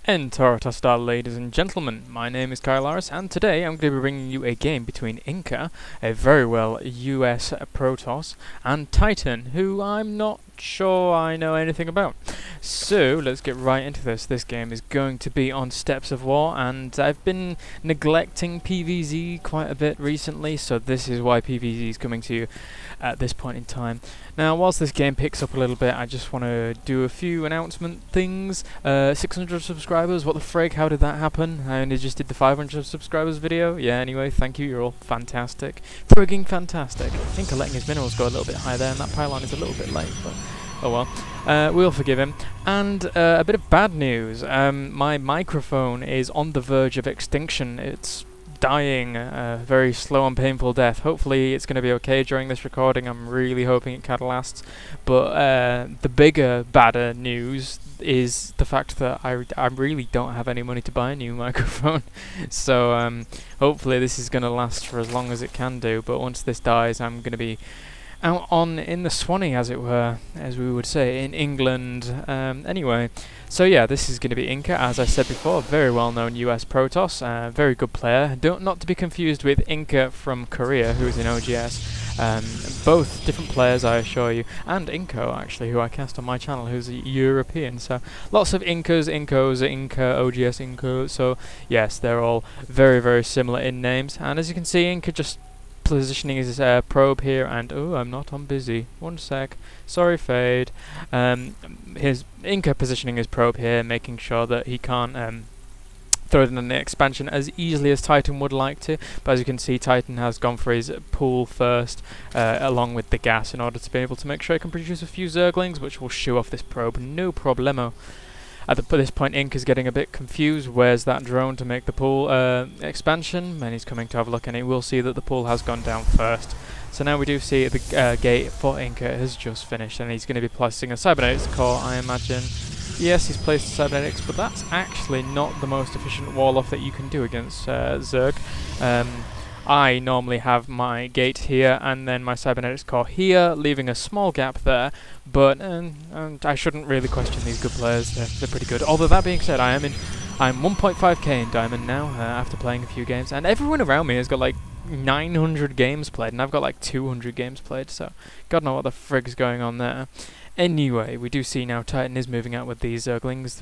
iNkA, ladies and gentlemen, my name is Kylaris, and today I'm going to be bringing you a game between iNkA, a very well US Protoss, and Titan, who I'm not sure I know anything about. So let's get right into this. This game is going to be on Steps of War, and I've been neglecting PvZ quite a bit recently, so this is why PvZ is coming to you at this point in time. Now, whilst this game picks up a little bit, I just want to do a few announcement things. 600 subscribers, what the frig, how did that happen? I only just did the 500 subscribers video. Yeah, anyway, thank you, you're all fantastic. Frigging fantastic. iNkA letting his minerals go a little bit high there, and that pylon is a little bit late, but oh well. We'll forgive him. And a bit of bad news. My microphone is on the verge of extinction. It's dying a very slow and painful death. Hopefully it's going to be okay during this recording. I'm really hoping it kind of lasts. But the bigger, badder news is the fact that I really don't have any money to buy a new microphone. So hopefully this is going to last for as long as it can do. But once this dies, I'm going to be out on in the Swanee, as it were, as we would say in England. Anyway, so yeah, this is going to be iNkA, as I said before, very well-known US Protoss, very good player. Not to be confused with iNkA from Korea, who is in OGS. Both different players, I assure you, and iNkA actually, who I cast on my channel, who's a European. So lots of iNkAs, iNkOs, iNkA, OGS, iNkA. So yes, they're all very, very similar in names. And as you can see, iNkA just positioning his probe here, and oh, I'm not on busy. One sec. Sorry, Fade. His iNkA positioning his probe here, making sure that he can't throw it in an expansion as easily as Titan would like to. But as you can see, Titan has gone for his pool first, along with the gas, in order to be able to make sure he can produce a few Zerglings, which will shoo off this probe, no problemo. At this point, iNkA is getting a bit confused. Where's that drone to make the pool expansion? And he's coming to have a look, and he will see that the pool has gone down first. So now we do see the gate for iNkA has just finished, and he's going to be placing a cybernetics core, I imagine. Yes, he's placed a cybernetics, but that's actually not the most efficient wall-off that you can do against Zerg. I normally have my gate here and then my cybernetics core here, leaving a small gap there, but I shouldn't really question these good players. They're pretty good. Although that being said, I'm 1.5k in Diamond now, after playing a few games, and everyone around me has got like 900 games played, and I've got like 200 games played, so God knows what the frig's going on there. Anyway, we do see now Titan is moving out with these Zerglings.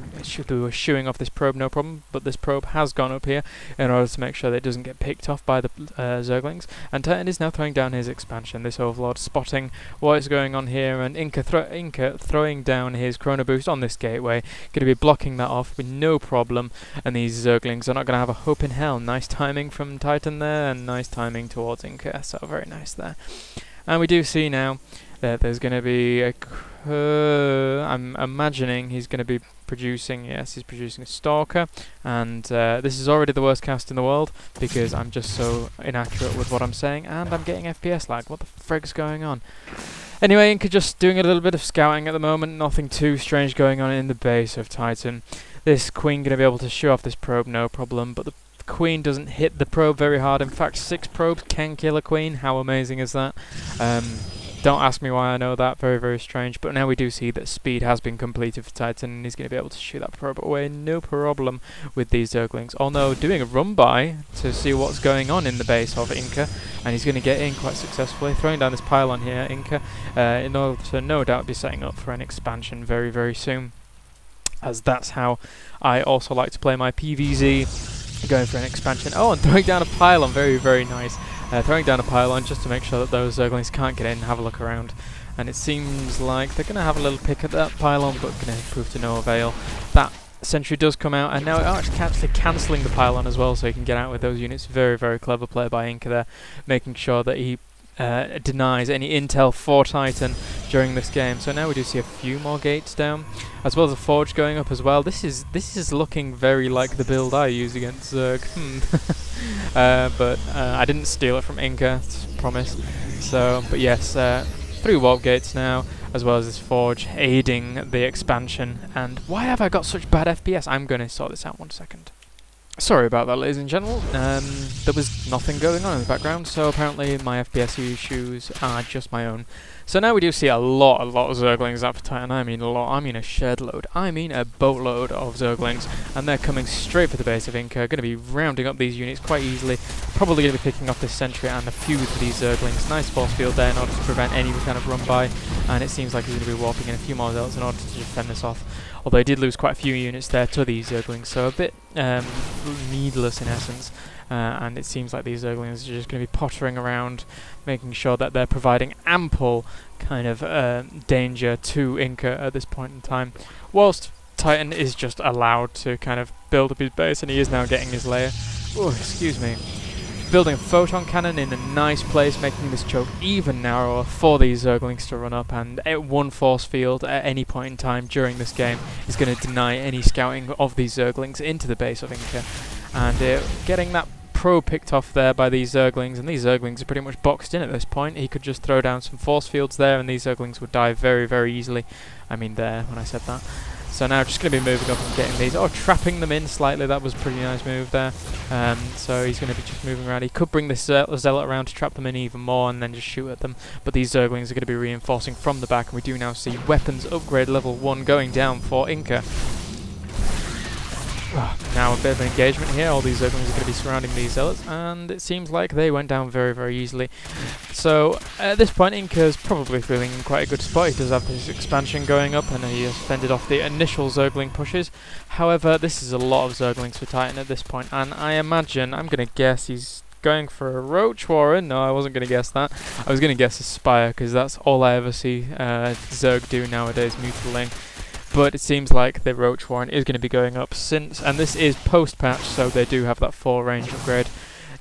They were shooing off this probe, no problem, but this probe has gone up here in order to make sure that it doesn't get picked off by the Zerglings. And Titan is now throwing down his expansion, this Overlord spotting what is going on here, and iNkA throwing down his Chrono Boost on this gateway, going to be blocking that off with no problem, and these Zerglings are not going to have a hope in hell. Nice timing from Titan there, and nice timing towards iNkA, so very nice there. And we do see now that there's going to be a I'm imagining he's going to be producing, yes, he's producing a Stalker, and this is already the worst cast in the world, because I'm just so inaccurate with what I'm saying, and I'm getting FPS lag. What the frig's going on? Anyway, iNkA just doing a little bit of scouting at the moment, nothing too strange going on in the base of Titan. This Queen going to be able to shoot off this probe, no problem, but the Queen doesn't hit the probe very hard. In fact, 6 probes can kill a Queen. How amazing is that? Don't ask me why I know that, very, very strange. But now we do see that speed has been completed for Titan, and he's going to be able to shoot that probe away, no problem with these Zerglings. Although doing a run-by to see what's going on in the base of iNkA, and he's going to get in quite successfully, throwing down this pylon here, iNkA, in order to no doubt be setting up for an expansion very, very soon. As that's how I also like to play my PvZ, going for an expansion. Oh, and throwing down a pylon, very, very nice. Throwing down a pylon just to make sure that those Zerglings can't get in and have a look around. And it seems like they're going to have a little pick at that pylon, but going to prove to no avail. That sentry does come out, and now it's actually cancelling the pylon as well, so he can get out with those units. Very, very clever play by iNkA there, making sure that he denies any intel for Titan during this game. So now we do see a few more gates down, as well as a forge going up as well. This is looking very like the build I use against Zerg. But I didn't steal it from iNkA, promise. So, but yes, 3 warp gates now, as well as this forge aiding the expansion. And why have I got such bad FPS? I'm going to sort this out 1 second. Sorry about that, ladies and gentlemen. There was nothing going on in the background, so apparently my FPS issues are just my own. So now we do see a lot of Zerglings up for Titan. I mean a lot, I mean a shed load, I mean a boatload of Zerglings, and they're coming straight for the base of iNkA, going to be rounding up these units quite easily, probably going to be picking off this sentry and a few of these Zerglings. Nice force field there in order to prevent any kind of run by, and it seems like he's going to be warping in a few more zealots in order to defend this off. Although he did lose quite a few units there to these Zerglings, so a bit needless in essence. And it seems like these Zerglings are just going to be pottering around, making sure that they're providing ample kind of danger to iNkA at this point in time, whilst Titan is just allowed to kind of build up his base, and he is now getting his layer. Oh, excuse me. Building a photon cannon in a nice place, making this choke even narrower for these Zerglings to run up, and one force field at any point in time during this game is going to deny any scouting of these Zerglings into the base of iNkA. And getting that probe picked off there by these Zerglings, and these Zerglings are pretty much boxed in at this point. He could just throw down some force fields there and these Zerglings would die very, very easily. I mean there, when I said that. So now just going to be moving up and getting these. Oh, trapping them in slightly. That was a pretty nice move there. So he's going to be just moving around. He could bring this zealot around to trap them in even more and then just shoot at them. But these Zerglings are going to be reinforcing from the back. And we do now see weapons upgrade level 1 going down for iNkA. Now a bit of an engagement here. All these Zerglings are going to be surrounding these zealots, and it seems like they went down very, very easily. So at this point, iNkA's probably feeling in quite a good spot. He does have this expansion going up, and he has fended off the initial Zergling pushes. However, this is a lot of Zerglings for Titan at this point, and I imagine, I'm going to guess he's going for a Roach Warren. No, I wasn't going to guess that. I was going to guess a Spire, because that's all I ever see Zerg do nowadays, mutiling. But it seems like the Roach Warren is going to be going up and this is post-patch, so they do have that 4 range upgrade.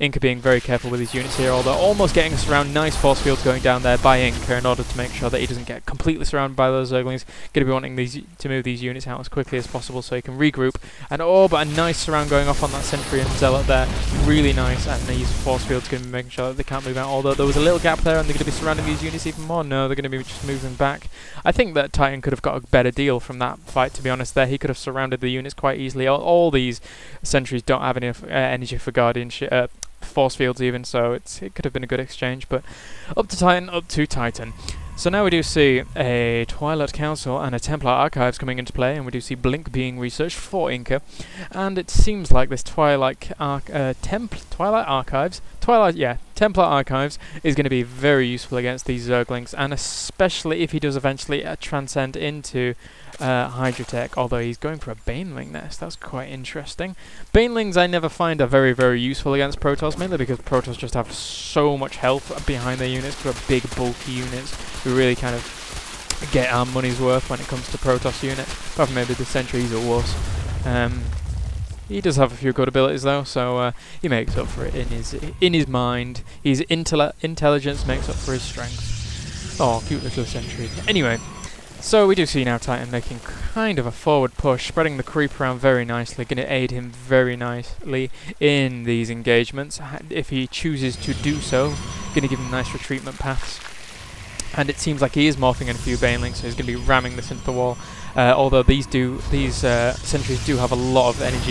iNkA being very careful with his units here, although almost getting us around. Nice force fields going down there by iNkA in order to make sure that he doesn't get completely surrounded by those Zerglings. Going to be wanting to move these units out as quickly as possible so he can regroup. And oh, but a nice surround going off on that sentry and zealot there. Really nice, and these force fields going to be making sure that they can't move out, although there was a little gap there and they're going to be surrounding these units even more. No, they're going to be just moving back. I think that Titan could have got a better deal from that fight, to be honest there. He could have surrounded the units quite easily. All these sentries don't have enough energy for guardianship, force fields even, so it could have been a good exchange, but up to Titan. So now we do see a Twilight Council and a Templar Archives coming into play, and we do see Blink being researched for iNkA, and it seems like this Templar Archives is going to be very useful against these Zerglings, and especially if he does eventually transcend into Hydrotech, although he's going for a Baneling nest. That's quite interesting. Banelings I never find are very, very useful against Protoss, mainly because Protoss just have so much health behind their units, who are big, bulky units, who really kind of get our money's worth when it comes to Protoss units. Apart from maybe the Sentries or worse. He does have a few good abilities though, so he makes up for it in his mind. His intelligence makes up for his strength. Oh, cute little Sentry. Anyway. So we do see now Titan making kind of a forward push, spreading the creep around very nicely, going to aid him very nicely in these engagements. If he chooses to do so, going to give him nice retreatment paths. And it seems like he is morphing in a few Banelings, so he's going to be ramming this into the wall. Although these sentries do have a lot of energy.